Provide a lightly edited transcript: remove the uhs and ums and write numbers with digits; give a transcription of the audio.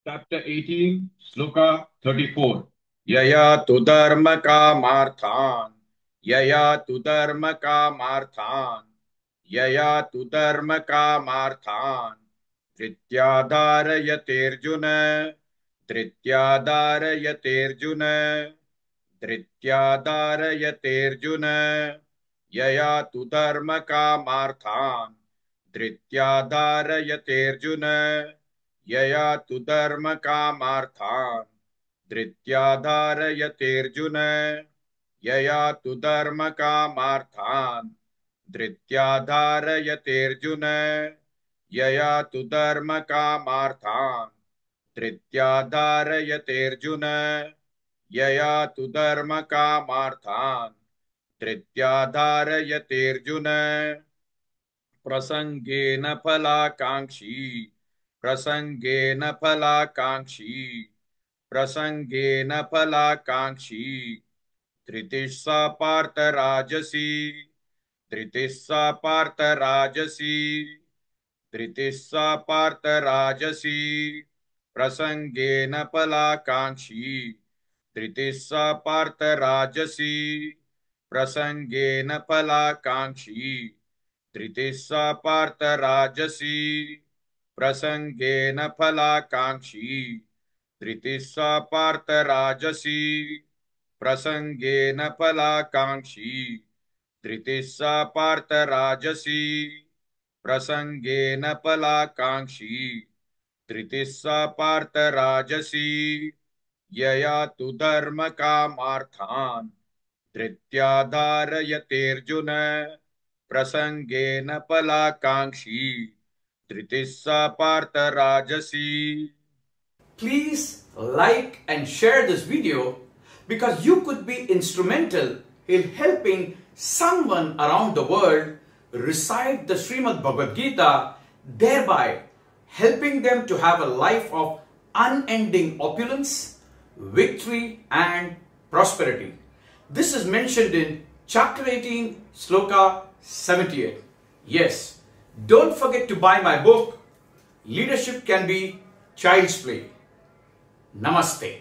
Chapter 18, Sloka 34. Yaya tu dharma kamarthan. Yaya tu dharma kamarthan. Yaya tu dharma kamarthan. Dhrityadharayaterjuna. Dhrityadharayaterjuna. Dhrityadharayaterjuna. Yaya tu dharma kamarthan. Dhrityadharayaterjuna. यया तु धर्म कामार्थान् धृत्याधारयतेऽर्जुन यया तु धर्म कामार्थान् धृत्याधारयतेऽर्जुन यया तु धर्म कामार्थान् धृत्याधारयतेऽर्जुन यया तु धर्म कामार्थान् धृत्याधारयतेऽर्जुन प्रसंगेन फलाकांक्षी प्रसंगेन फलाकांक्षी प्रसंगेन फलाकांक्षी धृतिस्सा पार्थ राजसी धृतिस्सा पार्थ राजसी धृतिस्सा पार्थ राजसी प्रसंगेन फलाकांक्षी धृतिस्सा पार्थ राजसी प्रसंगेन फलाकांक्षी धृतिस्सा पार्थ राजसी प्रसंगेन फलाकांक्षी धृतिस्सा पार्थ राजसी प्रसंगेन फलाकांक्षी धृतिस्सा पार्थ राजसी प्रसंगेन फलाकांक्षी धृतिस्सा पार्थ राजसी यया तु धर्म कामार्थान् धृत्याधारयतेऽर्जुन प्रसंगेन फलाकांक्षी धृतिस्सा पार्थ राजसी. Please like and share this video because you could be instrumental in helping someone around the world recite the Srimad Bhagavad Gita, thereby helping them to have a life of unending opulence, victory and prosperity. This is mentioned in chapter 18, sloka 78. Yes, don't forget to buy my book, Leadership Can Be Child's Play. Namaste.